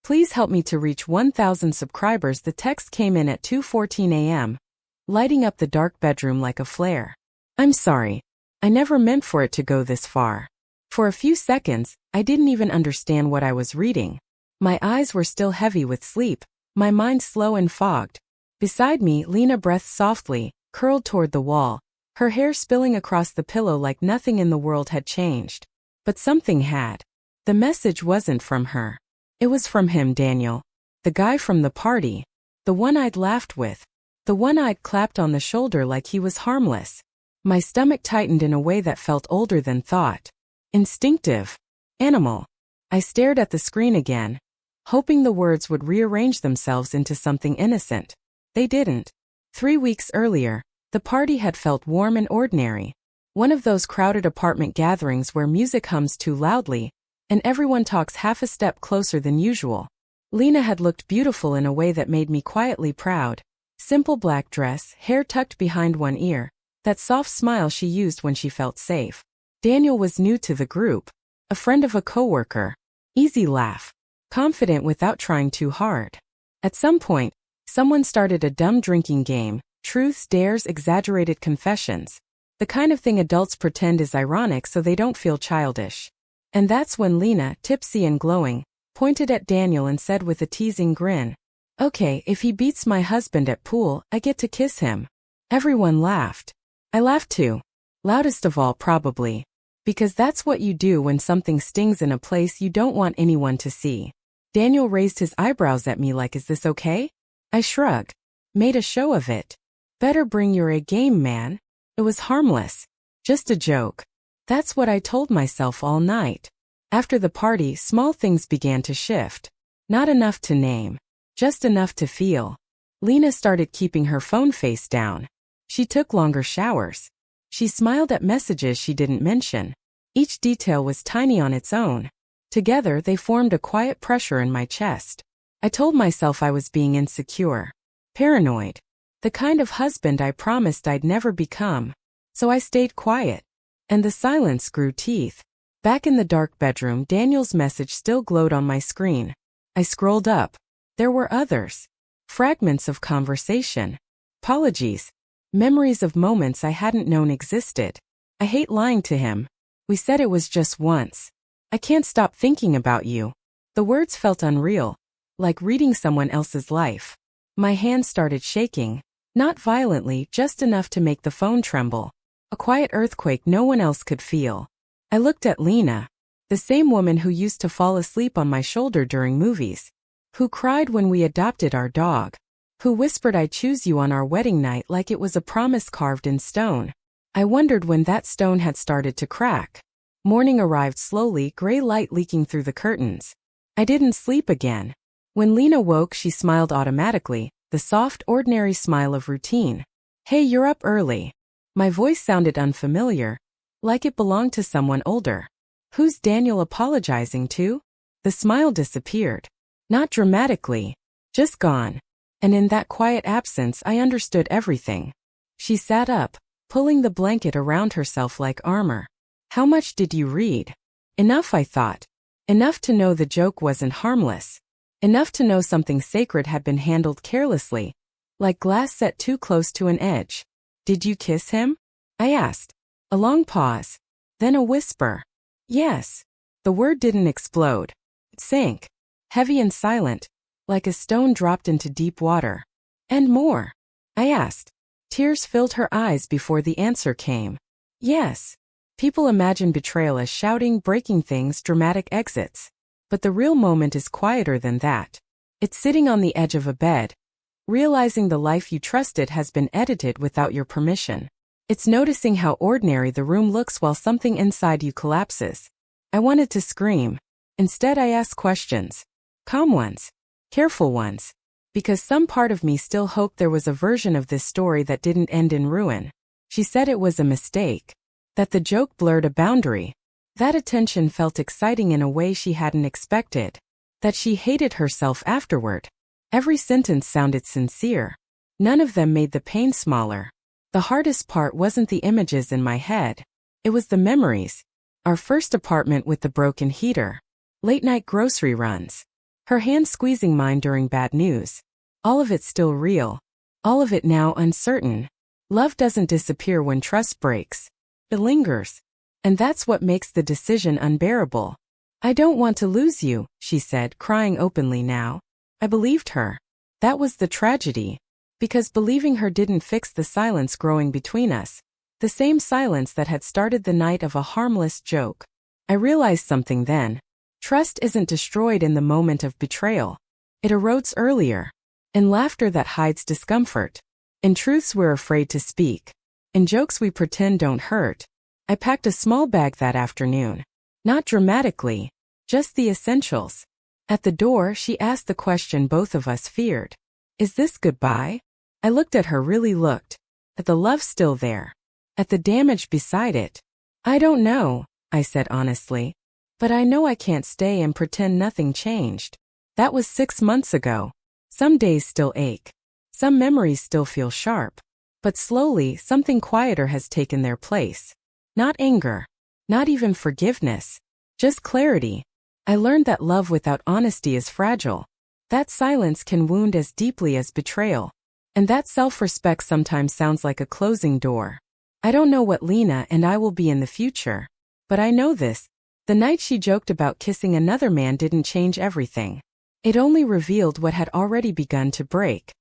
Please help me to reach 1,000 subscribers. The text came in at 2:14 a.m., lighting up the dark bedroom like a flare. I'm sorry. I never meant for it to go this far. For a few seconds, I didn't even understand what I was reading. My eyes were still heavy with sleep, my mind slow and fogged. Beside me, Lena breathed softly, curled toward the wall, her hair spilling across the pillow like nothing in the world had changed. But something had. The message wasn't from her. It was from him, Daniel. The guy from the party. The one I'd laughed with. The one I'd clapped on the shoulder like he was harmless. My stomach tightened in a way that felt older than thought. Instinctive. Animal. I stared at the screen again, hoping the words would rearrange themselves into something innocent. They didn't. 3 weeks earlier, the party had felt warm and ordinary. One of those crowded apartment gatherings where music hums too loudly, and everyone talks half a step closer than usual. Lena had looked beautiful in a way that made me quietly proud. Simple black dress, hair tucked behind one ear, that soft smile she used when she felt safe. Daniel was new to the group, a friend of a coworker. Easy laugh. Confident without trying too hard. At some point, someone started a dumb drinking game, truths, dares, exaggerated confessions. The kind of thing adults pretend is ironic so they don't feel childish. And that's when Lena, tipsy and glowing, pointed at Daniel and said with a teasing grin, "Okay, if he beats my husband at pool, I get to kiss him." Everyone laughed. I laughed too. Loudest of all, probably. Because that's what you do when something stings in a place you don't want anyone to see. Daniel raised his eyebrows at me like, "Is this okay?" I shrugged. Made a show of it. "Better bring your A game, man." It was harmless. Just a joke. That's what I told myself all night. After the party, small things began to shift. Not enough to name. Just enough to feel. Lena started keeping her phone face down. She took longer showers. She smiled at messages she didn't mention. Each detail was tiny on its own. Together, they formed a quiet pressure in my chest. I told myself I was being insecure. Paranoid. The kind of husband I promised I'd never become. So I stayed quiet. And the silence grew teeth. Back in the dark bedroom, Daniel's message still glowed on my screen. I scrolled up. There were others. Fragments of conversation. Apologies. Memories of moments I hadn't known existed. I hate lying to him. We said it was just once. I can't stop thinking about you. The words felt unreal. Like reading someone else's life. My hands started shaking. Not violently, just enough to make the phone tremble. A quiet earthquake no one else could feel. I looked at Lena. The same woman who used to fall asleep on my shoulder during movies. Who cried when we adopted our dog. Who whispered "I choose you" on our wedding night like it was a promise carved in stone. I wondered when that stone had started to crack. Morning arrived slowly, gray light leaking through the curtains. I didn't sleep again. When Lena woke, she smiled automatically, the soft, ordinary smile of routine. "Hey, you're up early." My voice sounded unfamiliar, like it belonged to someone older. Who's Daniel apologizing to? The smile disappeared. Not dramatically. Just gone. And in that quiet absence, I understood everything. She sat up, pulling the blanket around herself like armor. "How much did you read?" Enough, I thought. Enough to know the joke wasn't harmless. Enough to know something sacred had been handled carelessly, like glass set too close to an edge. "Did you kiss him?" I asked. A long pause. Then a whisper. "Yes." The word didn't explode. It sank. Heavy and silent, like a stone dropped into deep water. "And more?" I asked. Tears filled her eyes before the answer came. "Yes." People imagine betrayal as shouting, breaking things, dramatic exits. But the real moment is quieter than that. It's sitting on the edge of a bed, realizing the life you trusted has been edited without your permission. It's noticing how ordinary the room looks while something inside you collapses. I wanted to scream. Instead, I asked questions. Calm ones. Careful ones. Because some part of me still hoped there was a version of this story that didn't end in ruin. She said it was a mistake. That the joke blurred a boundary. That attention felt exciting in a way she hadn't expected. That she hated herself afterward. Every sentence sounded sincere. None of them made the pain smaller. The hardest part wasn't the images in my head. It was the memories. Our first apartment with the broken heater. Late-night grocery runs. Her hand squeezing mine during bad news. All of it still real. All of it now uncertain. Love doesn't disappear when trust breaks. It lingers. And that's what makes the decision unbearable. I don't want to lose you, she said, crying openly now. I believed her. That was the tragedy. Because believing her didn't fix the silence growing between us. The same silence that had started the night of a harmless joke. I realized something then. Trust isn't destroyed in the moment of betrayal. It erodes earlier. In laughter that hides discomfort. In truths we're afraid to speak. In jokes we pretend don't hurt. I packed a small bag that afternoon. Not dramatically. Just the essentials. At the door, she asked the question both of us feared. Is this goodbye? I looked at her, really looked. At the love still there. At the damage beside it. I don't know, I said honestly. But I know I can't stay and pretend nothing changed. That was 6 months ago. Some days still ache. Some memories still feel sharp. But slowly, something quieter has taken their place. Not anger. Not even forgiveness. Just clarity. I learned that love without honesty is fragile. That silence can wound as deeply as betrayal. And that self-respect sometimes sounds like a closing door. I don't know what Lena and I will be in the future. But I know this. The night she joked about kissing another man didn't change everything. It only revealed what had already begun to break.